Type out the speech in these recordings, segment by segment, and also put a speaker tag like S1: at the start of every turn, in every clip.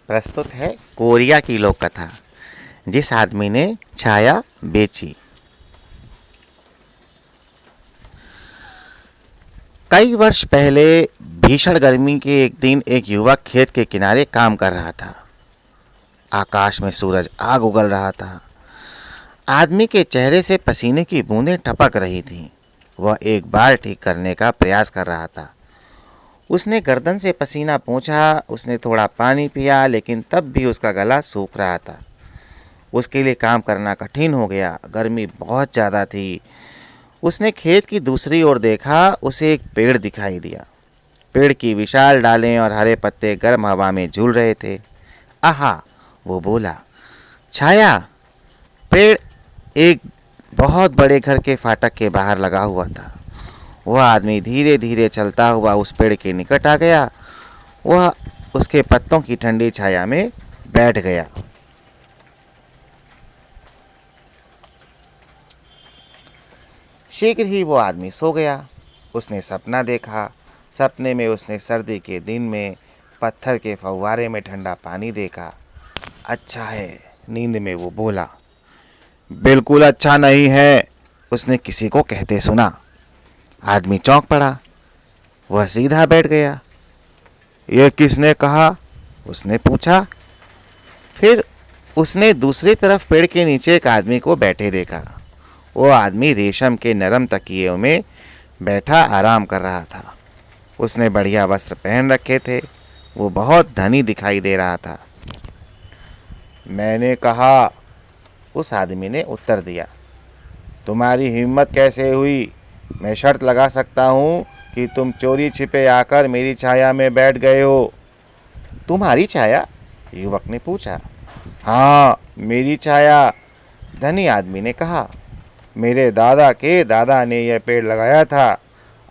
S1: प्रस्तुत है कोरिया की लोक कथा, जिस आदमी ने छाया बेची। कई वर्ष पहले भीषण गर्मी के एक दिन एक युवक खेत के किनारे काम कर रहा था। आकाश में सूरज आग उगल रहा था। आदमी के चेहरे से पसीने की बूंदें टपक रही थीं। वह एक बार ठीक करने का प्रयास कर रहा था। उसने गर्दन से पसीना पोंछा, उसने थोड़ा पानी पिया, लेकिन तब भी उसका गला सूख रहा था। उसके लिए काम करना कठिन हो गया। गर्मी बहुत ज़्यादा थी। उसने खेत की दूसरी ओर देखा। उसे एक पेड़ दिखाई दिया। पेड़ की विशाल डालें और हरे पत्ते गर्म हवा में झूल रहे थे। आहा, वो बोला, छाया। पेड़ एक बहुत बड़े घर के फाटक के बाहर लगा हुआ था। वह आदमी धीरे धीरे चलता हुआ उस पेड़ के निकट आ गया। वह उसके पत्तों की ठंडी छाया में बैठ गया। शीघ्र ही वो आदमी सो गया। उसने सपना देखा। सपने में उसने सर्दी के दिन में पत्थर के फव्वारे में ठंडा पानी देखा। अच्छा है। नींद में वो बोला, बिल्कुल अच्छा नहीं है, उसने किसी को कहते सुना। आदमी चौंक पड़ा। वह सीधा बैठ गया। यह किसने कहा? उसने पूछा। फिर उसने दूसरी तरफ पेड़ के नीचे एक आदमी को बैठे देखा। वो आदमी रेशम के नरम तकिए में बैठा आराम कर रहा था। उसने बढ़िया वस्त्र पहन रखे थे। वो बहुत धनी दिखाई दे रहा था। मैंने कहा, उस आदमी ने उत्तर दिया, तुम्हारी हिम्मत कैसे हुई? मैं शर्त लगा सकता हूँ कि तुम चोरी छिपे आकर मेरी छाया में बैठ गए हो। तुम्हारी छाया? युवक ने पूछा। हाँ, मेरी छाया, धनी आदमी ने कहा। मेरे दादा के दादा ने यह पेड़ लगाया था।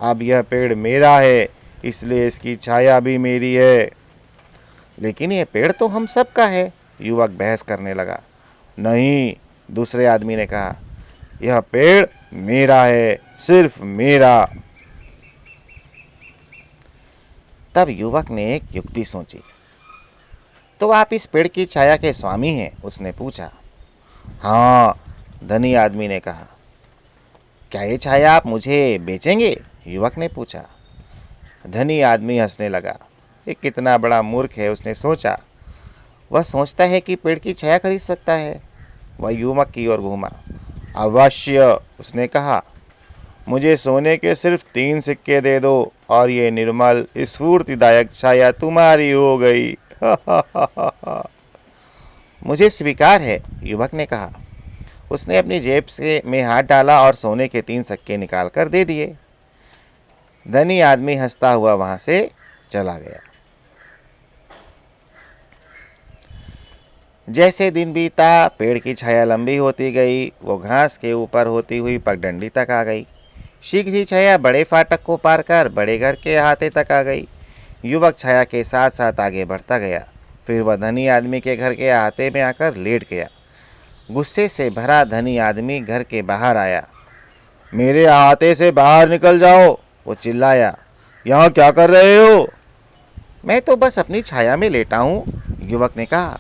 S1: अब यह पेड़ मेरा है, इसलिए इसकी छाया भी मेरी है। लेकिन यह पेड़ तो हम सब का है, युवक बहस करने लगा। नहीं, दूसरे आदमी ने कहा, यह पेड़ मेरा है, सिर्फ मेरा। तब युवक ने एक युक्ति सोची। तो आप इस पेड़ की छाया के स्वामी हैं? उसने पूछा। हाँ, धनी आदमी ने कहा। क्या ये छाया आप मुझे बेचेंगे? युवक ने पूछा। धनी आदमी हंसने लगा। ये कितना बड़ा मूर्ख है, उसने सोचा। वह सोचता है कि पेड़ की छाया खरीद सकता है। वह युवक की ओर घूमा। अवश्य, उसने कहा। मुझे सोने के सिर्फ 3 सिक्के दे दो और ये निर्मल स्फूर्तिदायक छाया तुम्हारी हो गई। मुझे स्वीकार है, युवक ने कहा। उसने अपनी जेब से में हाथ डाला और सोने के 3 सिक्के निकाल कर दे दिए। धनी आदमी हंसता हुआ वहां से चला गया। जैसे दिन बीता, पेड़ की छाया लंबी होती गई। वो घास के ऊपर होती हुई पगडंडी तक आ गई। शीघ्र ही छाया बड़े फाटक को पार कर बड़े घर के अहाते तक आ गई। युवक छाया के साथ साथ आगे बढ़ता गया। फिर वह धनी आदमी के घर के अहाते में आकर लेट गया। गुस्से से भरा धनी आदमी घर के बाहर आया। मेरे अहाते से बाहर निकल जाओ, वो चिल्लाया। यहाँ क्या कर रहे हो? मैं तो बस अपनी छाया में लेटा हूँ, युवक ने कहा।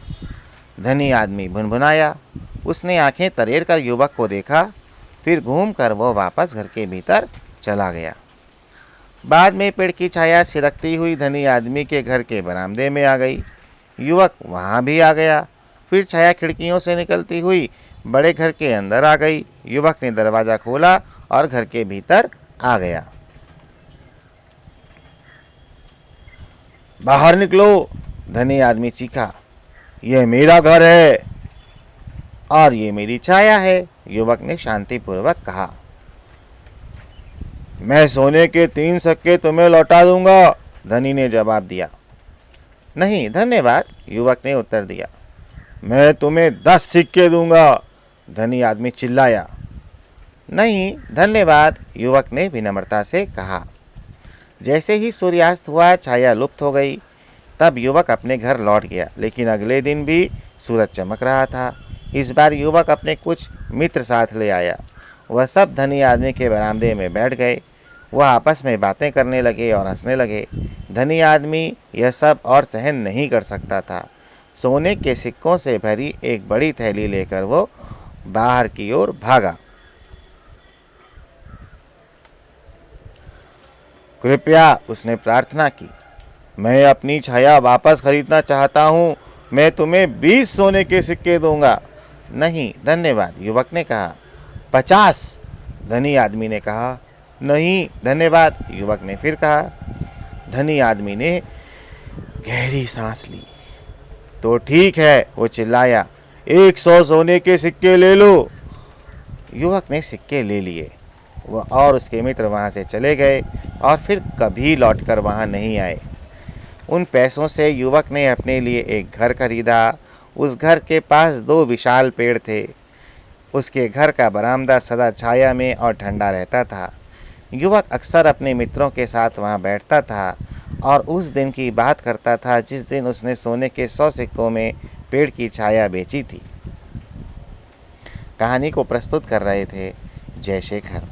S1: धनी आदमी भुनभुनाया। उसने आंखें तरेर कर युवक को देखा। फिर घूमकर वह वापस घर के भीतर चला गया। बाद में पेड़ की छाया सिरकती हुई धनी आदमी के घर के बरामदे में आ गई। युवक वहां भी आ गया। फिर छाया खिड़कियों से निकलती हुई बड़े घर के अंदर आ गई। युवक ने दरवाजा खोला और घर के भीतर आ गया। बाहर निकलो, धनी आदमी चीखा। यह मेरा घर है और ये मेरी छाया है, युवक ने शांतिपूर्वक कहा। मैं सोने के 3 सिक्के तुम्हें लौटा दूंगा, धनी ने जवाब दिया। नहीं धन्यवाद, युवक ने उत्तर दिया। मैं तुम्हें 10 सिक्के दूंगा, धनी आदमी चिल्लाया। नहीं धन्यवाद, युवक ने विनम्रता से कहा। जैसे ही सूर्यास्त हुआ, छाया लुप्त हो गई। तब युवक अपने घर लौट गया। लेकिन अगले दिन भी सूरज चमक रहा था। इस बार युवक अपने कुछ मित्र साथ ले आया। वह सब धनी आदमी के बरामदे में बैठ गए। वह आपस में बातें करने लगे और हंसने लगे। धनी आदमी यह सब और सहन नहीं कर सकता था। सोने के सिक्कों से भरी एक बड़ी थैली लेकर वो बाहर की ओर भागा। कृपया, उसने प्रार्थना की, मैं अपनी छाया वापस खरीदना चाहता हूँ। मैं तुम्हें 20 सोने के सिक्के दूंगा। नहीं धन्यवाद, युवक ने कहा। 50, धनी आदमी ने कहा। नहीं धन्यवाद, युवक ने फिर कहा। धनी आदमी ने गहरी सांस ली। तो ठीक है, वो चिल्लाया, 100 सोने के सिक्के ले लो। युवक ने सिक्के ले लिए। वह और उसके मित्र वहाँ से चले गए और फिर कभी लौटकर वहाँ नहीं आए। उन पैसों से युवक ने अपने लिए एक घर खरीदा। उस घर के पास 2 विशाल पेड़ थे। उसके घर का बरामदा सदा छाया में और ठंडा रहता था। युवक अक्सर अपने मित्रों के साथ वहाँ बैठता था और उस दिन की बात करता था जिस दिन उसने सोने के 100 सिक्कों में पेड़ की छाया बेची थी। कहानी को प्रस्तुत कर रहे थे जय शेखर।